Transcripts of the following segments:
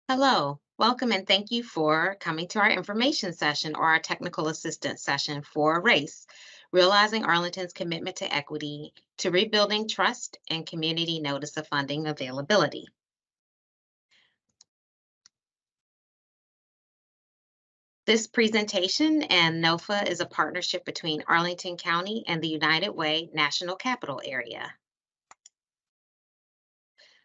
Hello, welcome and thank you for coming to our information session or our technical assistance session for RACE, Realizing Arlington's Commitment to Equity to Rebuilding Trust and Community Notice of Funding Availability. This presentation and NOFA is a partnership between Arlington County and the United Way National Capital Area.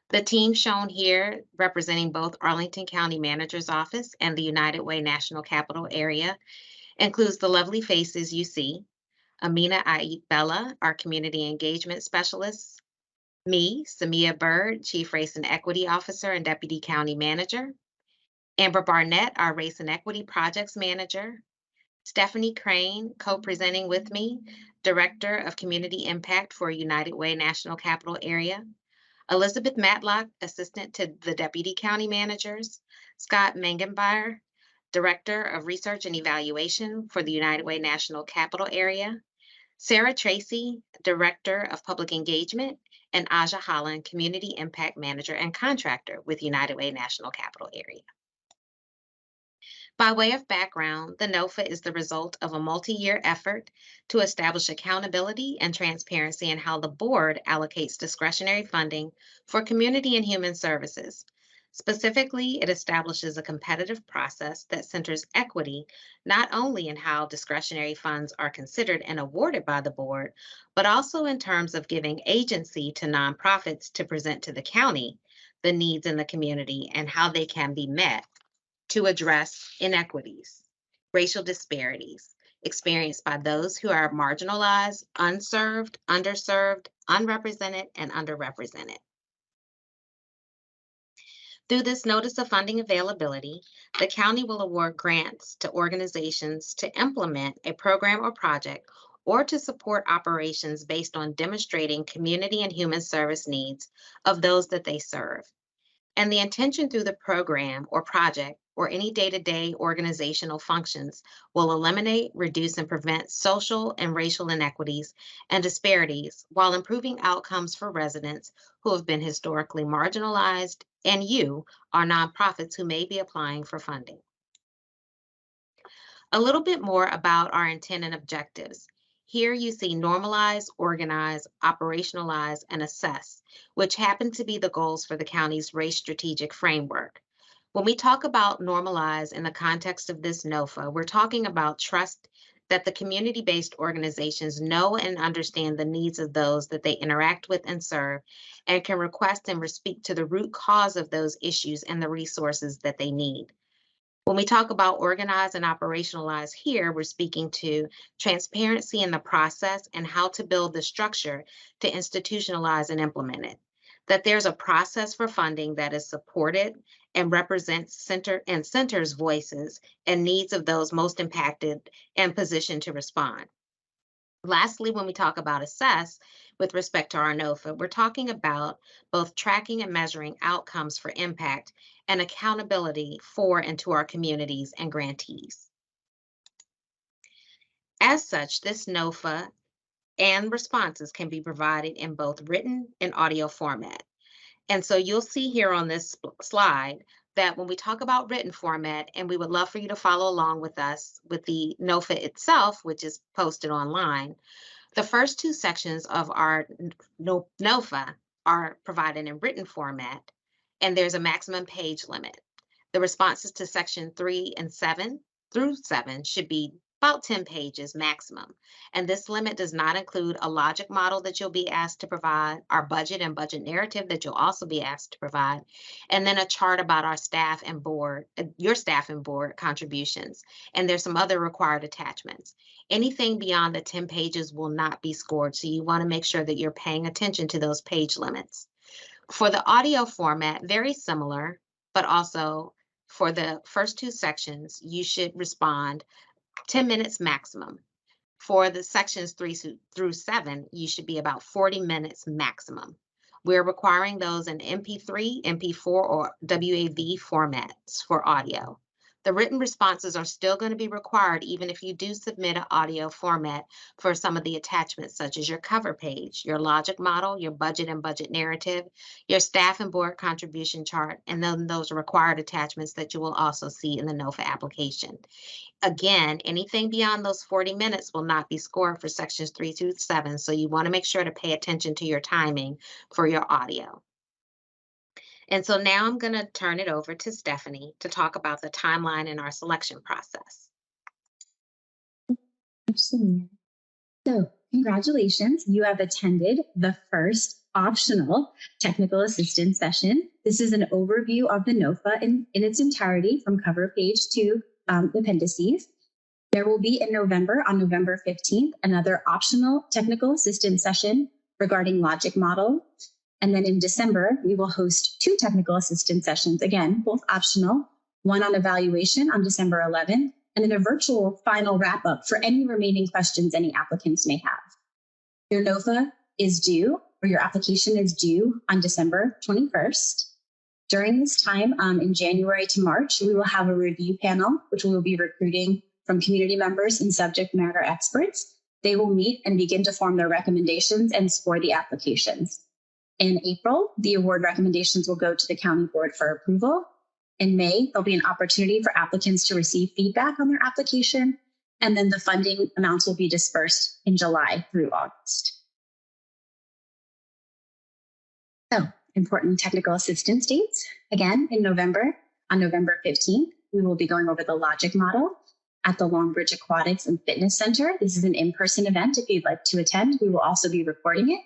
The team shown here representing both Arlington County Manager's Office and the United Way National Capital Area includes the lovely faces you see. Amina Ait Bella, our Community Engagement Specialist. Me, Samia Bird, Chief Race and Equity Officer and Deputy County Manager. Amber Barnett, our Race and Equity Projects Manager. Stephanie Crane, co-presenting with me, Director of Community Impact for United Way National Capital Area. Elizabeth Matlock, Assistant to the Deputy County Managers. Scott Mengenbeyer, Director of Research and Evaluation for the United Way National Capital Area. Sarah Tracy, Director of Public Engagement, and Aja Holland, Community Impact Manager and Contractor with United Way National Capital Area. By way of background, the NOFA is the result of a multi-year effort to establish accountability and transparency in how the board allocates discretionary funding for community and human services. Specifically, it establishes a competitive process that centers equity not only in how discretionary funds are considered and awarded by the board, but also in terms of giving agency to nonprofits to present to the county the needs in the community and how they can be met to address inequities, racial disparities experienced by those who are marginalized, unserved, underserved, unrepresented, and underrepresented. Through this notice of funding availability, the county will award grants to organizations to implement a program or project or to support operations based on demonstrating community and human service needs of those that they serve. And the intention through the program or project or any day-to-day organizational functions will eliminate, reduce, and prevent social and racial inequities and disparities while improving outcomes for residents who have been historically marginalized and you are nonprofits who may be applying for funding. A little bit more about our intent and objectives. Here you see normalize, organize, operationalize, and assess, which happen to be the goals for the county's race strategic framework. When we talk about normalize in the context of this NOFA, we're talking about trust that the community-based organizations know and understand the needs of those that they interact with and serve, and can request and speak to the root cause of those issues and the resources that they need. When we talk about organize and operationalize here, we're speaking to transparency in the process and how to build the structure to institutionalize and implement it. That there's a process for funding that is supported and represents centers voices and needs of those most impacted and positioned to respond. Lastly, when we talk about assess with respect to our NOFA, we're talking about both tracking and measuring outcomes for impact and accountability for and to our communities and grantees. As such, this NOFA and responses can be provided in both written and audio format. And so you'll see here on this slide that when we talk about written format, and we would love for you to follow along with us with the NOFA itself, which is posted online, the first two sections of our NOFA are provided in written format, and there's a maximum page limit. The responses to section 3 and 7 through 7 should be about 10 pages maximum. And this limit does not include a logic model that you'll be asked to provide, our budget and budget narrative that you'll also be asked to provide, and then a chart about our staff and board, your staff and board contributions. And there's some other required attachments. Anything beyond the 10 pages will not be scored. So you want to make sure that you're paying attention to those page limits. For the audio format, very similar, but also for the first two sections, you should respond 10 minutes maximum. For the sections 3 through 7, you should be about 40 minutes maximum. We're requiring those in MP3, MP4, or WAV formats for audio. The written responses are still going to be required even if you do submit an audio format for some of the attachments, such as your cover page, your logic model, your budget and budget narrative, your staff and board contribution chart, and then those required attachments that you will also see in the NOFA application. Again, anything beyond those 40 minutes will not be scored for sections 3 through 7, so you want to make sure to pay attention to your timing for your audio. And so now I'm going to turn it over to Stephanie to talk about the timeline in our selection process. Absolutely. So, congratulations, you have attended the first optional technical assistance session. This is an overview of the NOFA in its entirety from cover page to appendices. There will be in November, on November 15th, another optional technical assistance session regarding logic model. And then in December, we will host 2 technical assistance sessions, again, both optional, one on evaluation on December 11th, and then a virtual final wrap up for any remaining questions any applicants may have. Your NOFA is due, or your application is due on December 21st. During this time, in January to March, we will have a review panel, which we will be recruiting from community members and subject matter experts. They will meet and begin to form their recommendations and score the applications. In April, the award recommendations will go to the county board for approval. In May, there'll be an opportunity for applicants to receive feedback on their application, and then the funding amounts will be dispersed in July through August. So, important technical assistance dates. Again, in November, on November 15th, we will be going over the logic model at the Longbridge Aquatics and Fitness Center. This is an in-person event. If you'd like to attend, we will also be recording it.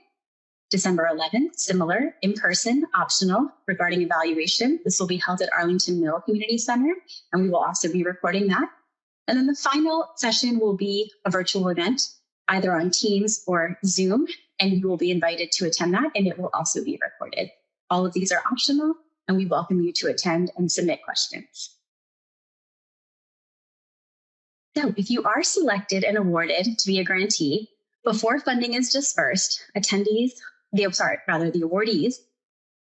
December 11th, similar, in-person, optional, regarding evaluation. This will be held at Arlington Mill Community Center, and we will also be recording that. And then the final session will be a virtual event, either on Teams or Zoom, and you will be invited to attend that, and it will also be recorded. All of these are optional, and we welcome you to attend and submit questions. So if you are selected and awarded to be a grantee, before funding is dispersed, the awardees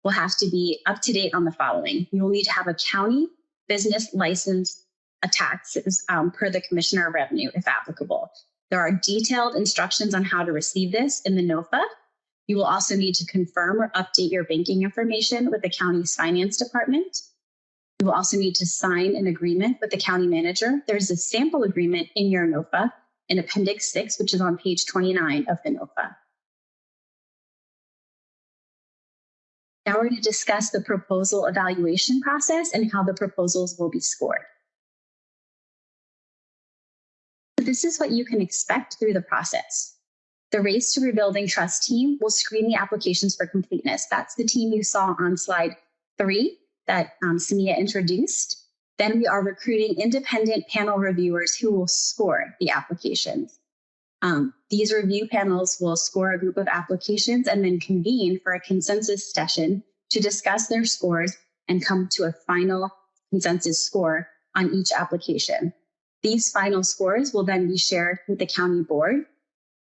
will have to be up to date on the following. You will need to have a county business license, a taxes per the Commissioner of Revenue, if applicable. There are detailed instructions on how to receive this in the NOFA. You will also need to confirm or update your banking information with the county's finance department. You will also need to sign an agreement with the county manager. There's a sample agreement in your NOFA in Appendix 6, which is on page 29 of the NOFA. Now we're going to discuss the proposal evaluation process and how the proposals will be scored. So this is what you can expect through the process. The Race to Rebuilding Trust team will screen the applications for completeness. That's the team you saw on slide 3 that Samia introduced. Then we are recruiting independent panel reviewers who will score the applications. These review panels will score a group of applications and then convene for a consensus session to discuss their scores and come to a final consensus score on each application. These final scores will then be shared with the county board,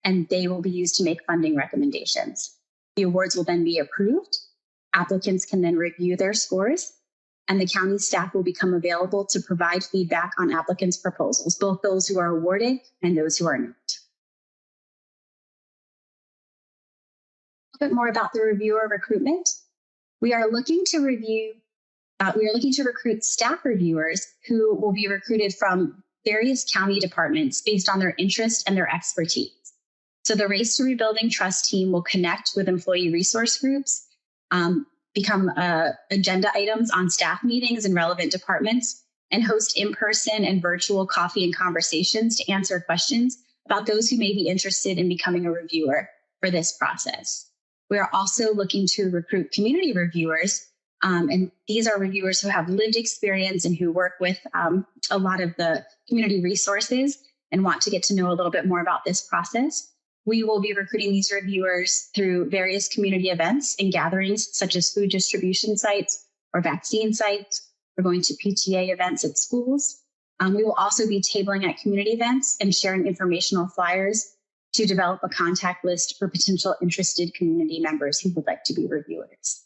and they will be used to make funding recommendations. The awards will then be approved. Applicants can then review their scores, and the county staff will become available to provide feedback on applicants' proposals, both those who are awarded and those who are not. A bit more about the reviewer recruitment. We are looking to recruit staff reviewers who will be recruited from various county departments based on their interest and their expertise. So the Race to Rebuilding Trust team will connect with employee resource groups, become agenda items on staff meetings in relevant departments, and host in-person and virtual coffee and conversations to answer questions about those who may be interested in becoming a reviewer for this process. We are also looking to recruit community reviewers, and these are reviewers who have lived experience and who work with a lot of the community resources and want to get to know a little bit more about this process. We will be recruiting these reviewers through various community events and gatherings, such as food distribution sites or vaccine sites. We're going to PTA events at schools. We will also be tabling at community events and sharing informational flyers to develop a contact list for potential interested community members who would like to be reviewers.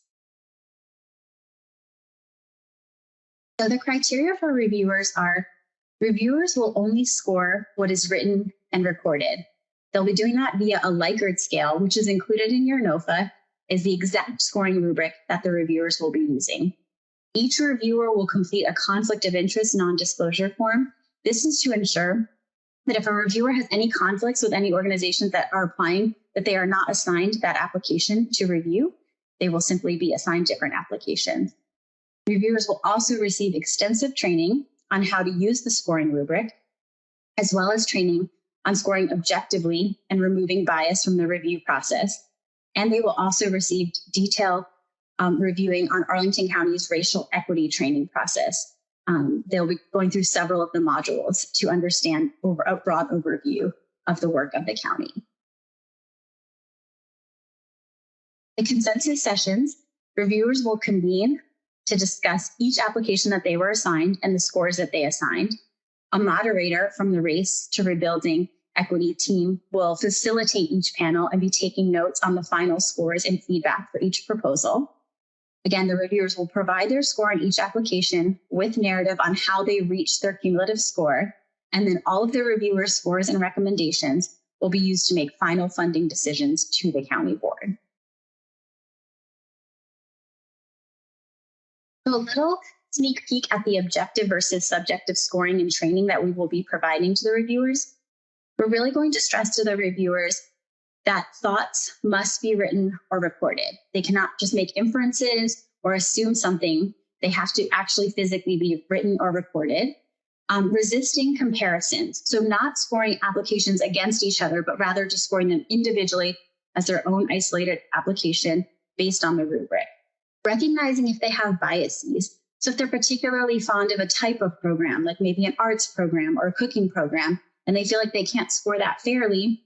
So the criteria for reviewers are reviewers will only score what is written and recorded. They'll be doing that via a Likert scale, which is included in your NOFA, is the exact scoring rubric that the reviewers will be using. Each reviewer will complete a conflict of interest non-disclosure form. This is to ensure that if a reviewer has any conflicts with any organizations that are applying, that they are not assigned that application to review. They will simply be assigned different applications. Reviewers will also receive extensive training on how to use the scoring rubric, as well as training on scoring objectively and removing bias from the review process. And they will also receive detailed reviewing on Arlington County's racial equity training process. They'll be going through several of the modules to understand a broad overview of the work of the county. The consensus sessions, reviewers will convene to discuss each application that they were assigned and the scores that they assigned. A moderator from the Race to Rebuilding Equity team will facilitate each panel and be taking notes on the final scores and feedback for each proposal. Again, the reviewers will provide their score on each application with narrative on how they reached their cumulative score, and then all of the reviewers' scores and recommendations will be used to make final funding decisions to the county board. So a little sneak peek at the objective versus subjective scoring and training that we will be providing to the reviewers. We're really going to stress to the reviewers that thoughts must be written or recorded. They cannot just make inferences or assume something. They have to actually physically be written or recorded. Resisting comparisons. So not scoring applications against each other, but rather just scoring them individually as their own isolated application based on the rubric. Recognizing if they have biases. So if they're particularly fond of a type of program, like maybe an arts program or a cooking program, and they feel like they can't score that fairly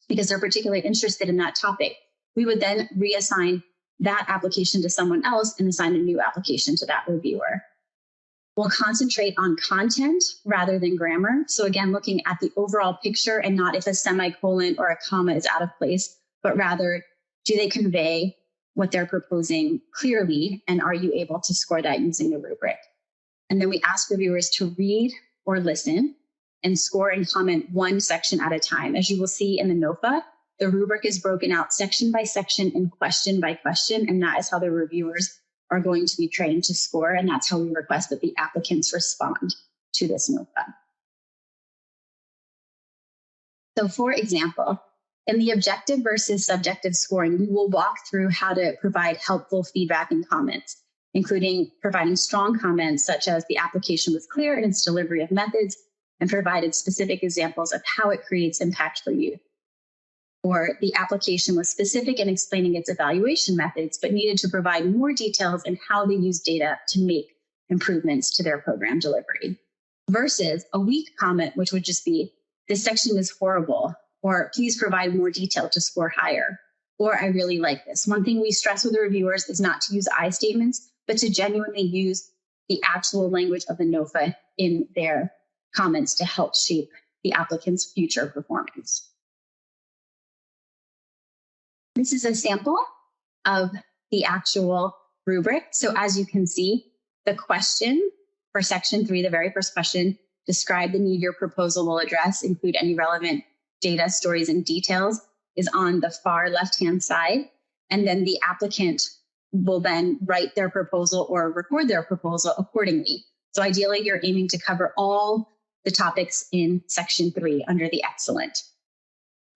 because they're particularly interested in that topic, we would then reassign that application to someone else and assign a new application to that reviewer. We'll concentrate on content rather than grammar. So again, looking at the overall picture and not if a semicolon or a comma is out of place, but rather, do they convey what they're proposing clearly, and are you able to score that using the rubric? And then we ask reviewers to read or listen and score and comment one section at a time. As you will see in the NOFA, the rubric is broken out section by section and question by question, and that is how the reviewers are going to be trained to score, and that's how we request that the applicants respond to this NOFA. So for example, in the objective versus subjective scoring, we will walk through how to provide helpful feedback and comments, including providing strong comments such as the application was clear in its delivery of methods and provided specific examples of how it creates impact for youth. Or the application was specific in explaining its evaluation methods, but needed to provide more details in how they use data to make improvements to their program delivery. Versus a weak comment, which would just be, this section is horrible, or please provide more detail to score higher, or I really like this. One thing we stress with the reviewers is not to use I statements, but to genuinely use the actual language of the NOFA in their comments to help shape the applicant's future performance. This is a sample of the actual rubric. So as you can see, the question for section 3, the very first question, describe the need your proposal will address, include any relevant data, stories, and details, is on the far left-hand side. And then the applicant will then write their proposal or record their proposal accordingly. So ideally, you're aiming to cover all the topics in section 3 under the excellent.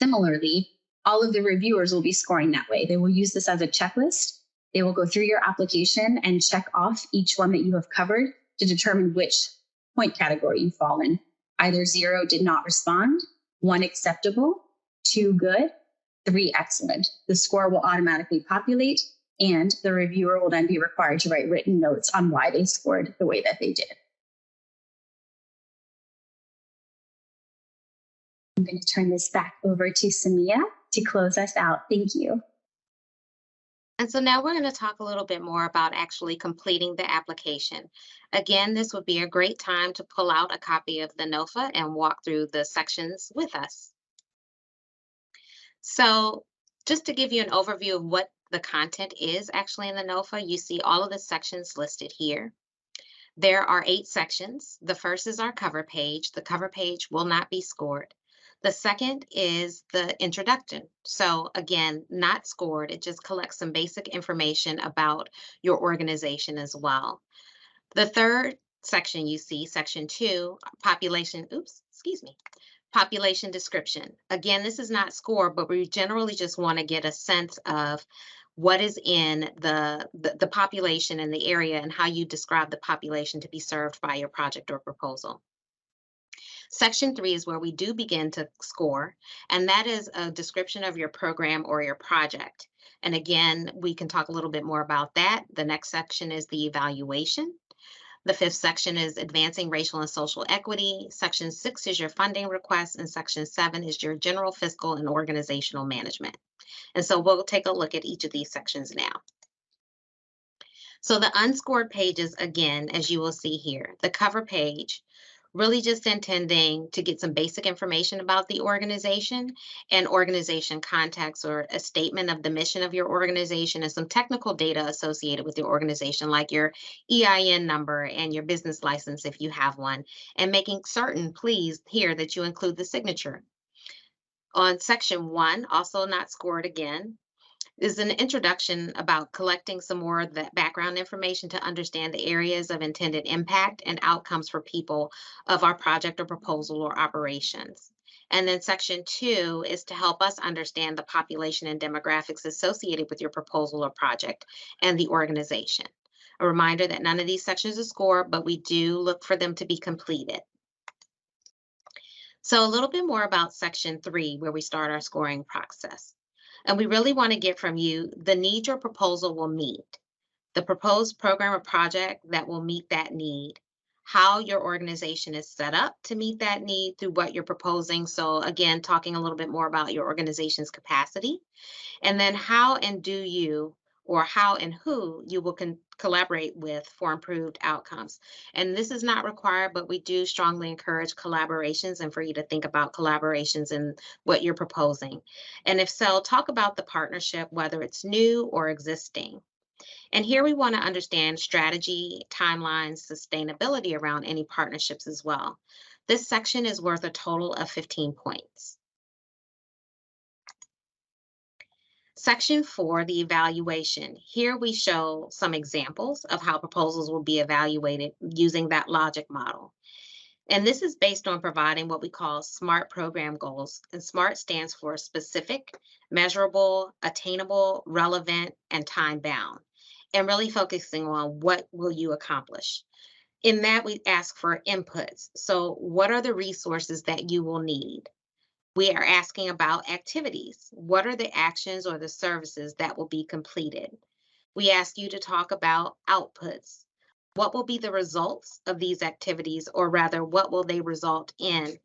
Similarly, all of the reviewers will be scoring that way. They will use this as a checklist. They will go through your application and check off each one that you have covered to determine which point category you fall in. Either 0, did not respond, 1, acceptable, 2, good, 3, excellent. The score will automatically populate, and the reviewer will then be required to write written notes on why they scored the way that they did. I'm going to turn this back over to Samia to close us out. Thank you. And so now we're going to talk a little bit more about actually completing the application. Again, this would be a great time to pull out a copy of the NOFA and walk through the sections with us. So just to give you an overview of what the content is actually in the NOFA, you see all of the sections listed here. There are 8 sections. The first is our cover page. The cover page will not be scored. The second is the introduction. So again, not scored. It just collects some basic information about your organization as well. The third section you see, section 2, population description. Again, this is not scored, but we generally just want to get a sense of what is in the population in the area and how you describe the population to be served by your project or proposal. Section 3 is where we do begin to score, and that is a description of your program or your project. And again, we can talk a little bit more about that. The next section is the evaluation. The fifth section is advancing racial and social equity. Section 6 is your funding request, and section 7 is your general fiscal and organizational management. And so we'll take a look at each of these sections now. So the unscored pages, again, as you will see here, the cover page, really just intending to get some basic information about the organization and organization context or a statement of the mission of your organization and some technical data associated with your organization, like your EIN number and your business license if you have one, and making certain, please, here that you include the signature. On section 1, also not scored again, is an introduction about collecting some more of that background information to understand the areas of intended impact and outcomes for people of our project or proposal or operations. And then section 2 is to help us understand the population and demographics associated with your proposal or project and the organization. A reminder that none of these sections are scored, but we do look for them to be completed. So a little bit more about section 3, where we start our scoring process. And we really want to get from you the need your proposal will meet, the proposed program or project that will meet that need, how your organization is set up to meet that need through what you're proposing. So again, talking a little bit more about your organization's capacity, and then how and do you, or how and who you will collaborate with for improved outcomes. And this is not required, but we do strongly encourage collaborations and for you to think about collaborations in what you're proposing. And if so, talk about the partnership, whether it's new or existing. And here we want to understand strategy, timelines, sustainability around any partnerships as well. This section is worth a total of 15 points. Section 4, the evaluation. Here we show some examples of how proposals will be evaluated using that logic model. And this is based on providing what we call SMART program goals. And SMART stands for specific, measurable, attainable, relevant, and time bound. And really focusing on what will you accomplish. In that, we ask for inputs. So what are the resources that you will need? We are asking about activities. What are the actions or the services that will be completed? We ask you to talk about outputs. What will be the results of these activities, or rather, what will they result in?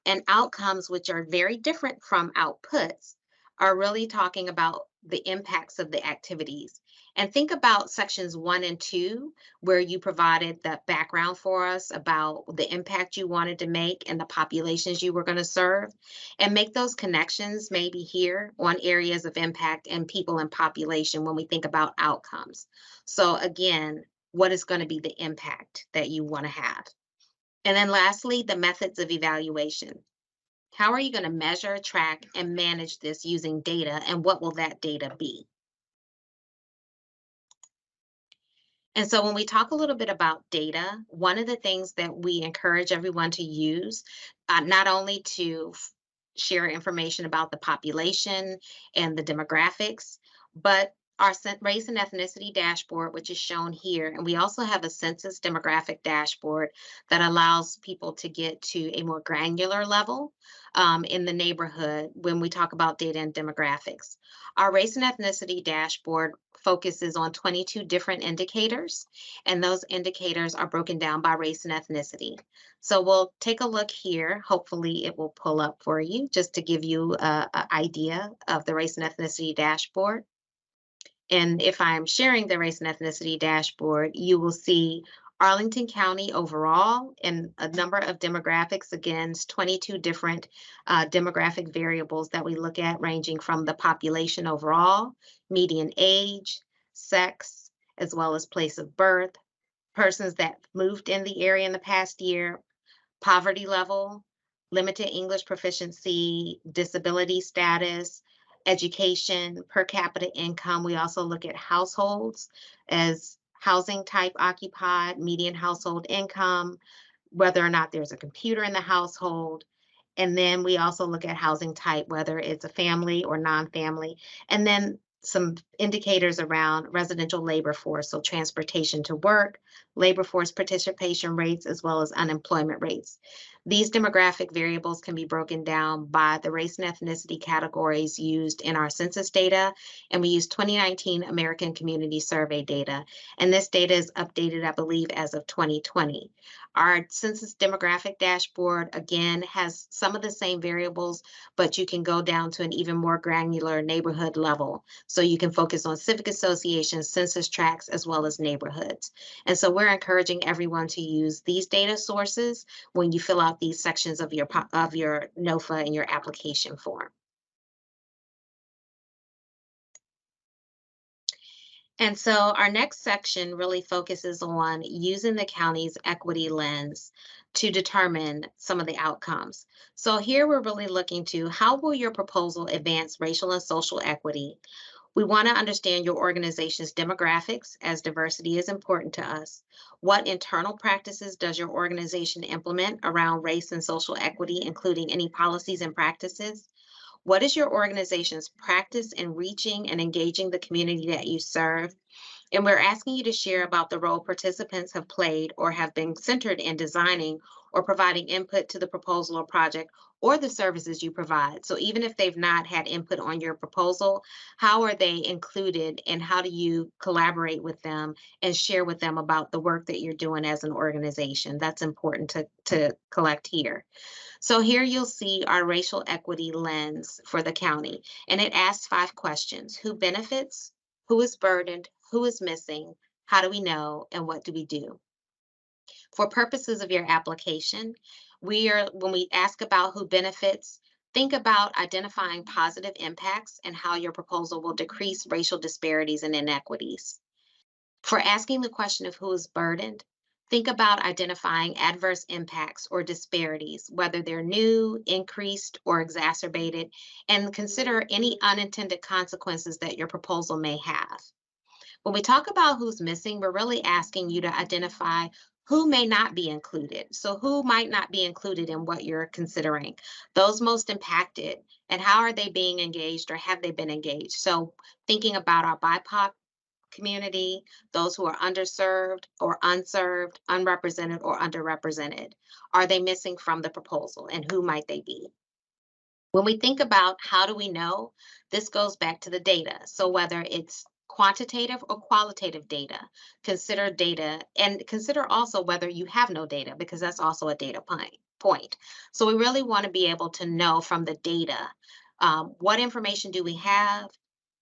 And outcomes, which are very different from outputs, are really talking about the impacts of the activities. And think about sections 1 and 2, where you provided the background for us about the impact you wanted to make and the populations you were going to serve, and make those connections maybe here on areas of impact and people and population when we think about outcomes. So again, what is going to be the impact that you want to have? And then lastly, the methods of evaluation. How are you going to measure, track, and manage this using data, and what will that data be? And so when we talk a little bit about data, one of the things that we encourage everyone to use, not only to share information about the population and the demographics, but our race and ethnicity dashboard, which is shown here. And we also have a census demographic dashboard that allows people to get to a more granular level in the neighborhood when we talk about data and demographics. Our race and ethnicity dashboard focuses on 22 different indicators, and those indicators are broken down by race and ethnicity. So we'll take a look here. Hopefully it will pull up for you just to give you an idea of the race and ethnicity dashboard. And if I'm sharing the race and ethnicity dashboard, you will see Arlington County overall and a number of demographics, against 22 different demographic variables that we look at, ranging from the population overall, median age, sex, as well as place of birth, persons that moved in the area in the past year, poverty level, limited English proficiency, disability status, education, per capita income. We also look at households as housing type occupied, median household income, whether or not there's a computer in the household. And then we also look at housing type, whether it's a family or non-family. And then some indicators around residential labor force, so transportation to work, labor force participation rates, as well as unemployment rates. These demographic variables can be broken down by the race and ethnicity categories used in our census data, and we use 2019 American Community Survey data. And this data is updated, I believe, as of 2020. Our census demographic dashboard, again, has some of the same variables, but you can go down to an even more granular neighborhood level. So you can focus on civic associations, census tracts, as well as neighborhoods. And so we're encouraging everyone to use these data sources when you fill out these sections of your NOFA and your application form. And so our next section really focuses on using the county's equity lens to determine some of the outcomes. So here we're really looking to how will your proposal advance racial and social equity? We want to understand your organization's demographics, as diversity is important to us. What internal practices does your organization implement around race and social equity, including any policies and practices? What is your organization's practice in reaching and engaging the community that you serve? And we're asking you to share about the role participants have played or have been centered in designing or providing input to the proposal or project or the services you provide. So even if they've not had input on your proposal, how are they included and how do you collaborate with them and share with them about the work that you're doing as an organization? That's important to collect here. So here you'll see our racial equity lens for the county, and it asks 5 questions. Who benefits? Who is burdened? Who is missing? How do we know? And what do we do? For purposes of your application, when we ask about who benefits, think about identifying positive impacts and how your proposal will decrease racial disparities and inequities. For asking the question of who is burdened, think about identifying adverse impacts or disparities, whether they're new, increased, or exacerbated, and consider any unintended consequences that your proposal may have. When we talk about who's missing, we're really asking you to identify who may not be included. So, who might not be included in what you're considering? Those most impacted, and how are they being engaged or have they been engaged? So, thinking about our BIPOC community, those who are underserved or unserved, unrepresented or underrepresented? Are they missing from the proposal and who might they be? When we think about how do we know, this goes back to the data. So whether it's quantitative or qualitative data, consider data and consider also whether you have no data because that's also a data point. So we really want to be able to know from the data, what information do we have?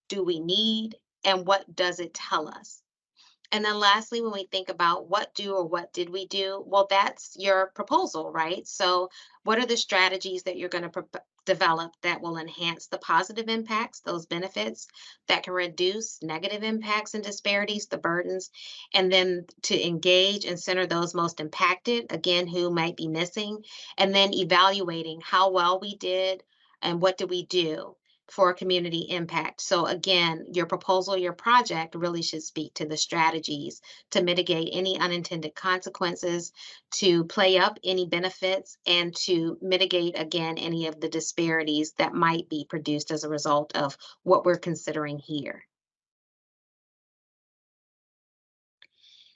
Do we need? And what does it tell us? And then lastly, when we think about what do or what did we do, well, that's your proposal, right? So what are the strategies that you're going to develop that will enhance the positive impacts, those benefits that can reduce negative impacts and disparities, the burdens, and then to engage and center those most impacted, again, who might be missing, and then evaluating how well we did and what did we do for community impact. So again, your proposal, your project really should speak to the strategies to mitigate any unintended consequences, to play up any benefits, and to mitigate again any of the disparities that might be produced as a result of what we're considering here.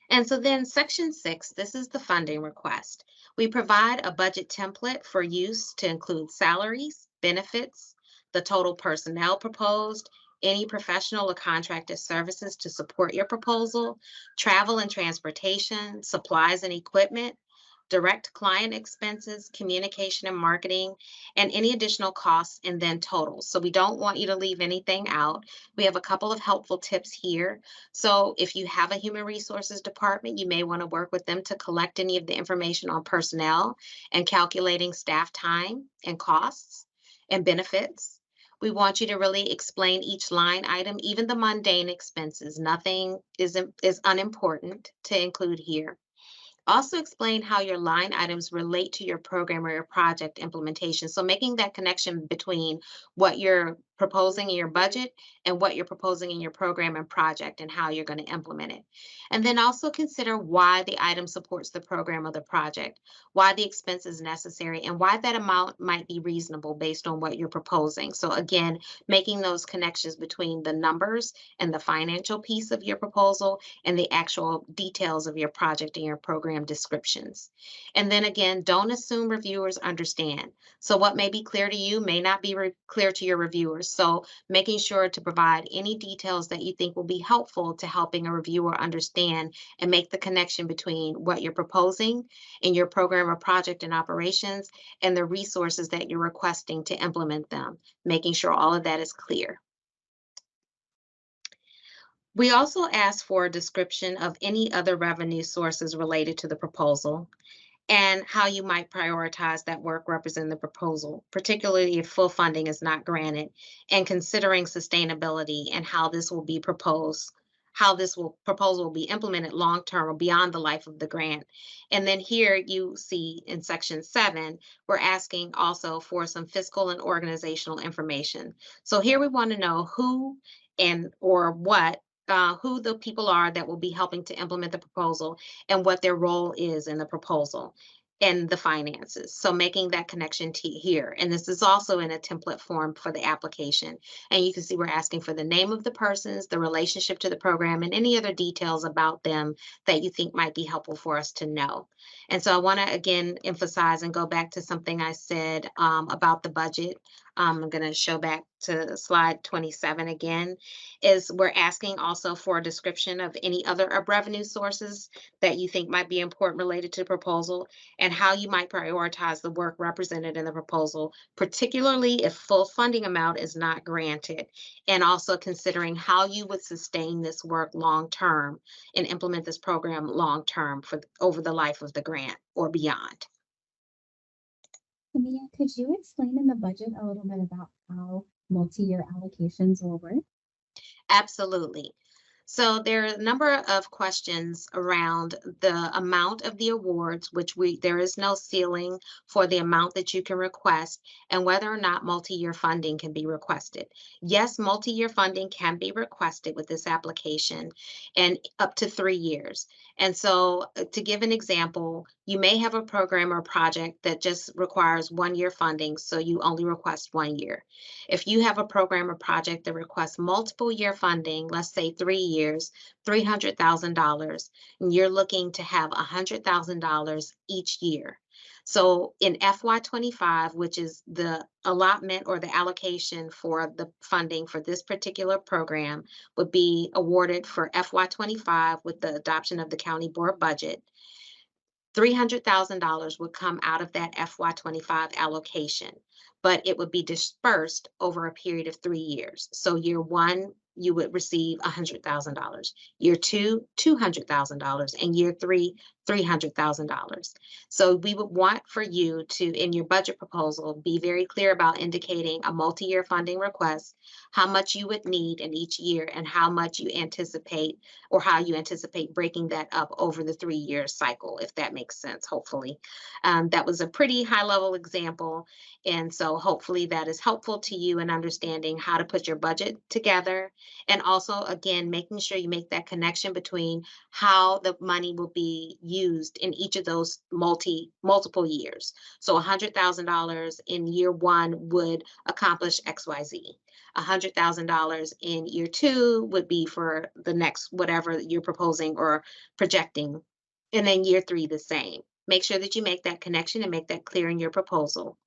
And so then section 6, this is the funding request. We provide a budget template for use to include salaries, benefits, the total personnel proposed, any professional or contracted services to support your proposal, travel and transportation, supplies and equipment, direct client expenses, communication and marketing, and any additional costs, and then totals. So we don't want you to leave anything out. We have a couple of helpful tips here. So if you have a human resources department, you may want to work with them to collect any of the information on personnel and calculating staff time and costs and benefits. We want you to really explain each line item, even the mundane expenses. Nothing is unimportant to include here. Also explain how your line items relate to your program or your project implementation. So making that connection between what you're proposing in your budget and what you're proposing in your program and project and how you're going to implement it. And then also consider why the item supports the program or the project, why the expense is necessary, and why that amount might be reasonable based on what you're proposing. So again, making those connections between the numbers and the financial piece of your proposal and the actual details of your project and your program descriptions. And then again, don't assume reviewers understand. So what may be clear to you may not be clear to your reviewers. So making sure to provide any details that you think will be helpful to helping a reviewer understand and make the connection between what you're proposing in your program or project and operations and the resources that you're requesting to implement them, making sure all of that is clear. We also ask for a description of any other revenue sources related to the proposal and how you might prioritize that work representing the proposal, particularly if full funding is not granted, and considering sustainability and how this will be proposed, how this will proposal will be implemented long term or beyond the life of the grant. And then here you see in section 7, we're asking also for some fiscal and organizational information. So here we want to know who and or what who the people are that will be helping to implement the proposal and what their role is in the proposal and the finances. So making that connection to here. And this is also in a template form for the application. And you can see we're asking for the name of the persons, the relationship to the program, and any other details about them that you think might be helpful for us to know. And so I want to again emphasize and go back to something I said about the budget. I'm going to show back to slide 27 again, is we're asking also for a description of any other revenue sources that you think might be important related to the proposal and how you might prioritize the work represented in the proposal, particularly if full funding amount is not granted, and also considering how you would sustain this work long term and implement this program long term for over the life of the grant or beyond. Mia, could you explain in the budget a little bit about how multi-year allocations will work? Absolutely. So there are a number of questions around the amount of the awards, which there is no ceiling for the amount that you can request, and whether or not multi-year funding can be requested. Yes, multi-year funding can be requested with this application and up to 3 years. And so to give an example, you may have a program or project that just requires 1 year funding, so you only request 1 year. If you have a program or project that requests multiple year funding, let's say 3 years, $300,000, and you're looking to have $100,000 each year. So in FY25, which is the allotment or the allocation for the funding for this particular program, would be awarded for FY25 with the adoption of the county board budget. $300,000 would come out of that FY25 allocation, but it would be dispersed over a period of 3 years. So year one, you would receive $100,000. Year two, $200,000, and year three, $300,000. So we would want for you to, in your budget proposal, be very clear about indicating a multi-year funding request, how much you would need in each year, and how much you anticipate or how you anticipate breaking that up over the 3 year cycle, if that makes sense, hopefully. That was a pretty high level example. And so hopefully that is helpful to you in understanding how to put your budget together. And also, again, making sure you make that connection between how the money will be used in each of those multiple years. So $100,000 in year one would accomplish XYZ. $100,000 in year two would be for the next whatever you're proposing or projecting. And then year three, the same. Make sure that you make that connection and make that clear in your proposal.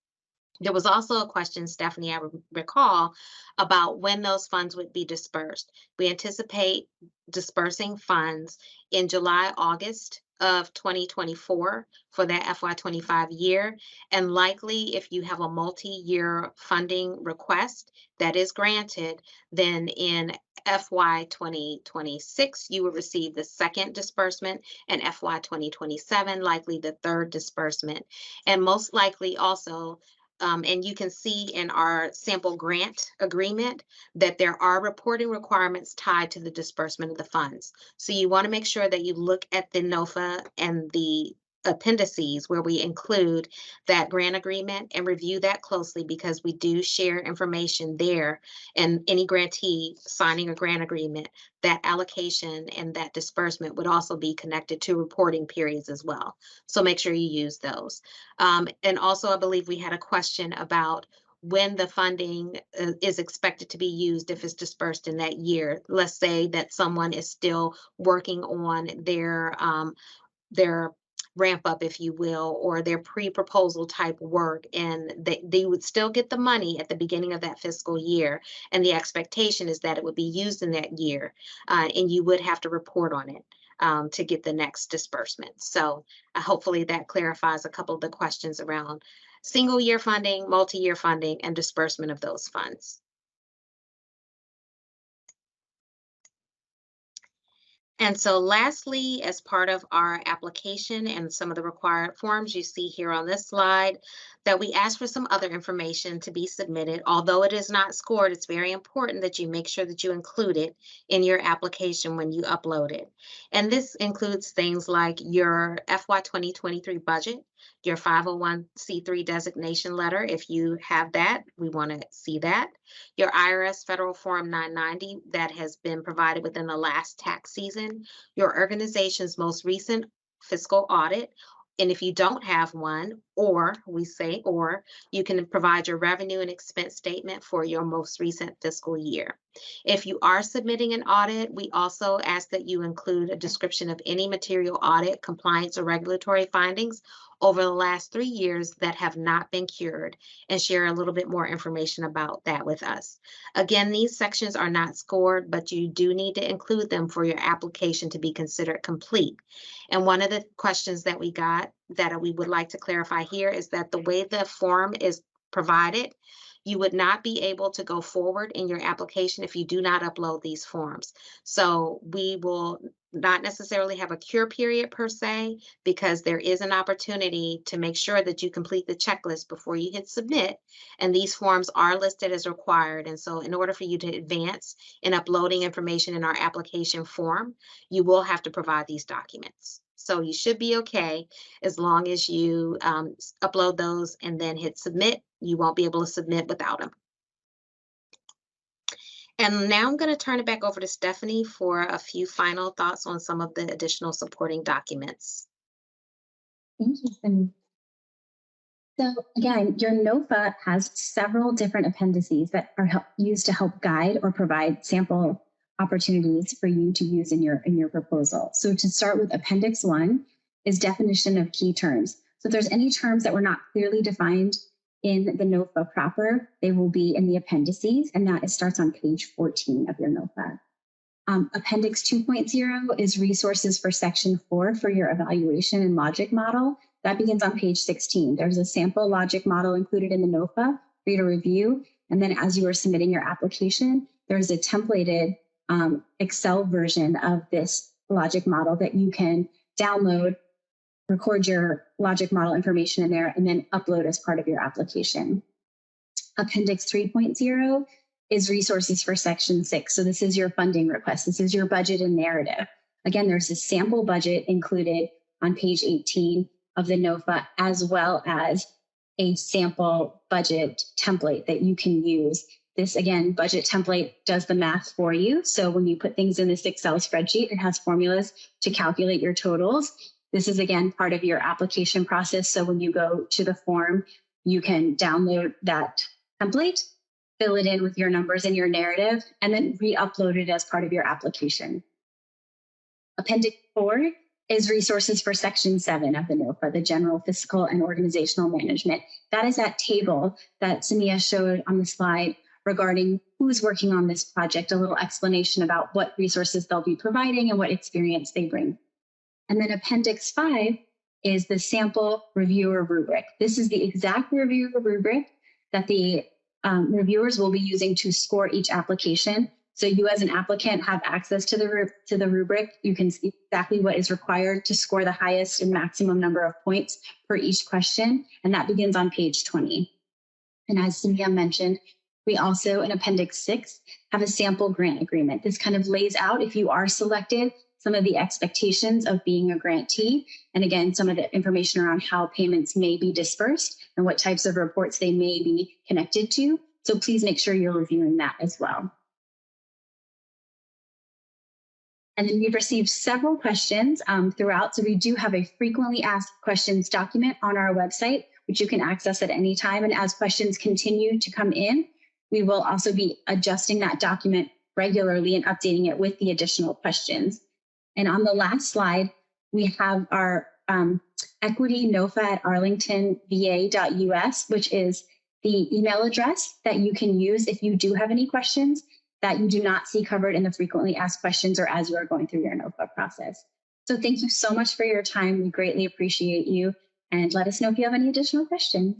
There was also a question, Stephanie, I recall, about when those funds would be dispersed. We anticipate dispersing funds in July, August of 2024 for that FY25 year. And likely, if you have a multi-year funding request that is granted, then in FY 2026, you will receive the second disbursement, and FY 2027, likely the third disbursement. And most likely also, And you can see in our sample grant agreement that there are reporting requirements tied to the disbursement of the funds. So you want to make sure that you look at the NOFA and the appendices where we include that grant agreement and review that closely, because we do share information there, and any grantee signing a grant agreement, that allocation and that disbursement would also be connected to reporting periods as well. So make sure you use those. And also, I believe we had a question about when the funding is expected to be used if it's dispersed in that year. Let's say that someone is still working on their ramp up, if you will, or their pre-proposal type work, and they would still get the money at the beginning of that fiscal year. And the expectation is that it would be used in that year, and you would have to report on it to get the next disbursement. So hopefully that clarifies a couple of the questions around single year funding, multi-year funding, and disbursement of those funds. And so lastly, as part of our application and some of the required forms you see here on this slide, that we ask for some other information to be submitted. Although it is not scored, it's very important that you make sure that you include it in your application when you upload it. And this includes things like your FY 2023 budget, your 501c3 designation letter. If you have that, we want to see that. Your IRS Federal Form 990 that has been provided within the last tax season, your organization's most recent fiscal audit. And if you don't have one, or we say, or you can provide your revenue and expense statement for your most recent fiscal year. If you are submitting an audit, we also ask that you include a description of any material audit, compliance, or regulatory findings over the last 3 years that have not been cured, and share a little bit more information about that with us. Again, these sections are not scored, but you do need to include them for your application to be considered complete. And one of the questions that we got that we would like to clarify here is that the way the form is provided, you would not be able to go forward in your application if you do not upload these forms. So we will not necessarily have a cure period per se, because there is an opportunity to make sure that you complete the checklist before you hit submit. And these forms are listed as required. And so in order for you to advance in uploading information in our application form, you will have to provide these documents. So you should be okay as long as you upload those and then hit submit. You won't be able to submit without them. And now I'm going to turn it back over to Stephanie for a few final thoughts on some of the additional supporting documents. Thank you, Cindy. So again, your NOFA has several different appendices that are used to help guide or provide sample opportunities for you to use in your proposal. So to start with, Appendix 1 is definition of key terms. So if there's any terms that were not clearly defined in the NOFA proper, they will be in the appendices, and that starts on page 14 of your NOFA. Appendix 2.0 is resources for Section 4 for your evaluation and logic model. That begins on page 16. There's a sample logic model included in the NOFA for you to review. And then as you are submitting your application, there's a templated Excel version of this logic model that you can download, record your logic model information in there, and then upload as part of your application. Appendix 3.0 is resources for Section 6. So this is your funding request. This is your budget and narrative. Again, there's a sample budget included on page 18 of the NOFA, as well as a sample budget template that you can use. This, again, budget template does the math for you. So when you put things in this Excel spreadsheet, it has formulas to calculate your totals. This is, again, part of your application process. So when you go to the form, you can download that template, fill it in with your numbers and your narrative, and then re-upload it as part of your application. Appendix 4 is resources for Section 7 of the NOFA, the General Fiscal and Organizational Management. That is that table that Samia showed on the slide regarding who's working on this project, a little explanation about what resources they'll be providing and what experience they bring. And then Appendix 5 is the sample reviewer rubric. This is the exact reviewer rubric that the reviewers will be using to score each application. So you as an applicant have access to the rubric. You can see exactly what is required to score the highest and maximum number of points for each question. And that begins on page 20. And as Cynthia mentioned, we also, in Appendix 6, have a sample grant agreement. This kind of lays out, if you are selected, some of the expectations of being a grantee, and again, some of the information around how payments may be dispersed and what types of reports they may be connected to. So please make sure you're reviewing that as well. And then we've received several questions throughout. So we do have a frequently asked questions document on our website, which you can access at any time. And as questions continue to come in, we will also be adjusting that document regularly and updating it with the additional questions. And on the last slide, we have our equity NOFA at arlingtonva.us, which is the email address that you can use if you do have any questions that you do not see covered in the frequently asked questions or as you are going through your NOFA process. So thank you so much for your time. We greatly appreciate you. And let us know if you have any additional questions.